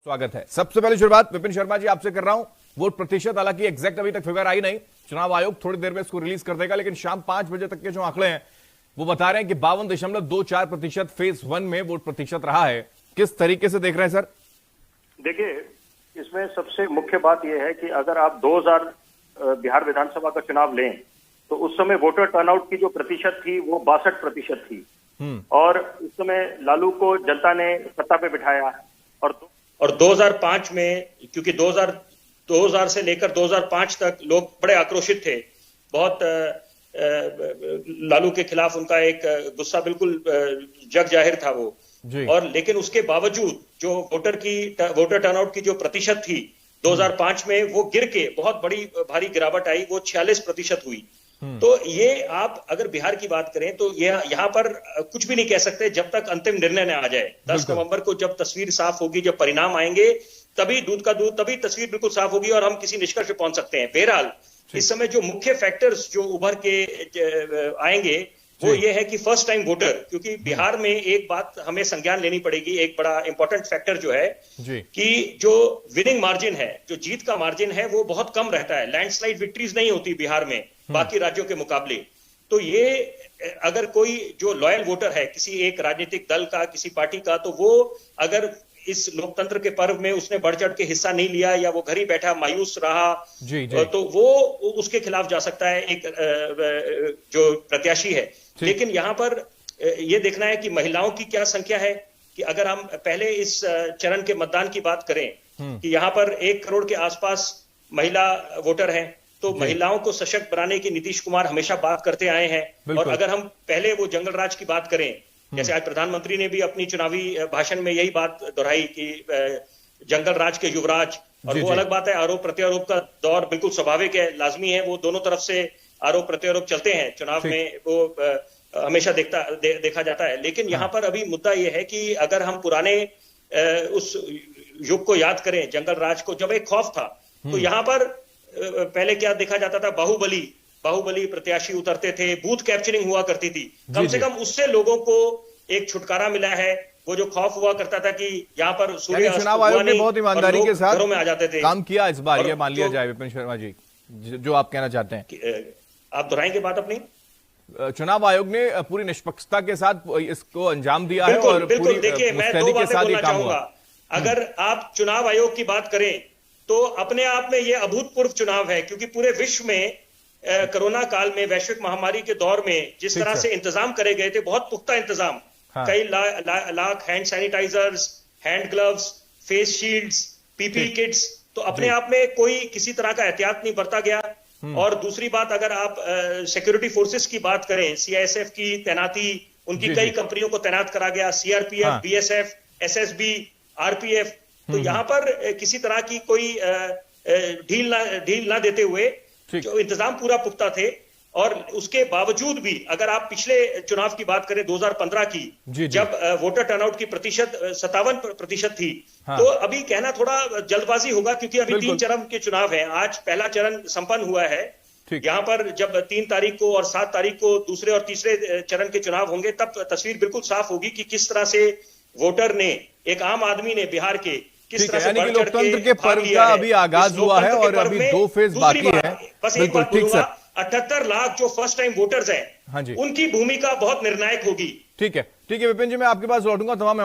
स्वागत है। सबसे पहले शुरुआत विपिन शर्मा जी आपसे कर रहा हूं। वोट प्रतिशत, हालांकि एग्जैक्ट अभी तक फिगर आई नहीं, चुनाव आयोग थोड़ी देर में इसको रिलीज कर देगा, लेकिन शाम 5 बजे तक के जो आंकड़े हैं वो बता रहे हैं कि 52.24% फेज 1 में वोट प्रतिशत रहा है। किस तरीके से देख रहे हैं सर? देखिए, इसमें सबसे मुख्य बात यह है कि अगर आप 2000 बिहार विधानसभा का चुनाव लें तो उस समय वोटर टर्नआउट की जो प्रतिशत थी वो 62% थी और उस समय लालू को जनता ने सत्ता पे बिठाया। और 2005 में, क्योंकि 2000 से लेकर 2005 तक लोग बड़े आक्रोशित थे, बहुत लालू के खिलाफ उनका एक गुस्सा बिल्कुल जग जाहिर था वो जी। और लेकिन उसके बावजूद जो वोटर टर्नआउट की जो प्रतिशत थी 2005 में, वो गिर के बहुत बड़ी भारी गिरावट आई, वो 46% हुई। तो ये आप अगर बिहार की बात करें तो यहाँ पर कुछ भी नहीं कह सकते जब तक अंतिम निर्णय न आ जाए। 10 नवंबर को जब तस्वीर साफ होगी, जब परिणाम आएंगे, तभी दूध का दूध, तभी तस्वीर बिल्कुल साफ होगी और हम किसी निष्कर्ष पे पहुंच सकते हैं। बहरहाल इस समय जो मुख्य फैक्टर्स जो उभर के आएंगे वो ये है कि फर्स्ट टाइम वोटर, क्योंकि बिहार में एक बात हमें संज्ञान लेनी पड़ेगी, एक बड़ा इंपॉर्टेंट फैक्टर जो है कि जो विनिंग मार्जिन है, जो जीत का मार्जिन है, वो बहुत कम रहता है। लैंडस्लाइड विक्ट्रीज नहीं होती बिहार में बाकी राज्यों के मुकाबले। तो ये अगर कोई जो लॉयल वोटर है किसी एक राजनीतिक दल का, किसी पार्टी का, तो वो अगर इस लोकतंत्र के पर्व में उसने बढ़ चढ़ के हिस्सा नहीं लिया या वो घर ही बैठा मायूस रहा तो वो उसके खिलाफ जा सकता है एक जो प्रत्याशी है। लेकिन यहाँ पर ये देखना है कि महिलाओं की क्या संख्या है, कि अगर हम पहले इस चरण के मतदान की बात करें कि यहाँ पर 1 करोड़ के आसपास महिला वोटर हैं, तो महिलाओं को सशक्त बनाने की नीतीश कुमार हमेशा बात करते आए हैं। और अगर हम पहले वो जंगल राज की बात करें, जैसे आज प्रधानमंत्री ने भी अपनी चुनावी भाषण में यही बात दोहराई कि जंगल राज के युवराज, और वो अलग बात है, आरोप प्रत्यारोप का दौर बिल्कुल स्वाभाविक है, लाजमी है, वो दोनों तरफ से आरोप प्रत्यारोप चलते हैं चुनाव में, वो हमेशा देखा जाता है। लेकिन यहाँ पर अभी मुद्दा ये है कि अगर हम पुराने उस युग को याद करें, जंगल राज को, जब एक खौफ था, तो यहाँ पर पहले क्या देखा जाता था, बाहुबली प्रत्याशी उतरते थे, बूथ कैप्चरिंग हुआ करती थी, कम से कम उससे लोगों को एक छुटकारा मिला है। वो जो खौफ हुआ करता था कि यहाँ पर सूर्य चुनाव आयोग ने बहुत ईमानदारी के साथ घरों में आ जाते थे, काम किया इस बार, ये मान लिया जाए। विपिन शर्मा जी, जो आप कहना चाहते हैं, आप दोहराएंगे बात अपनी? चुनाव आयोग ने पूरी निष्पक्षता के साथ इसको अंजाम दिया है और बिल्कुल। देखिए, मैं 2 बातें बोलना चाहूंगा। अगर आप चुनाव आयोग की बात करें तो अपने आप में यह अभूतपूर्व चुनाव है, क्योंकि पूरे विश्व में कोरोना काल में, वैश्विक महामारी के दौर में जिस तरह से इंतजाम करे गए थे, बहुत पुख्ता इंतजाम, कई lakh hand sanitizers, hand gloves, face shields, PPE kits, तो अपने आप में कोई किसी तरह का एहतियात नहीं बरता गया। और दूसरी बात, अगर आप सिक्योरिटी फोर्सेस की बात करें, सीआईएसएफ की तैनाती, उनकी कई कंपनियों को तैनात करा गया, सीआरपीएफ, बीएसएफ, एसएसबी, आरपीएफ, तो यहाँ पर किसी तरह की कोई ढील ना देते हुए जो इंतजाम पूरा पुख्ता थे। और उसके बावजूद भी अगर आप पिछले चुनाव की बात करें 2015 की, जब वोटर टर्नआउट की प्रतिशत 57% थी, तो अभी कहना थोड़ा जल्दबाजी होगा, क्योंकि अभी 3 चरण के चुनाव हैं। आज पहला चरण संपन्न हुआ है, यहाँ पर जब 3 तारीख को और 7 तारीख को दूसरे और तीसरे चरण के चुनाव होंगे, तब तस्वीर बिल्कुल साफ होगी कि किस तरह से वोटर ने, एक आम आदमी ने बिहार के किस तरह से लोकतंत्र के पर्व का अभी आगाज हुआ है और अभी 2 फेज बाकी है। बस एक बात बोलूंगा, 78 लाख जो फर्स्ट टाइम वोटर्स हैं, उनकी भूमिका बहुत निर्णायक होगी। ठीक है विपिन जी, मैं आपके पास लौटूंगा। तमाम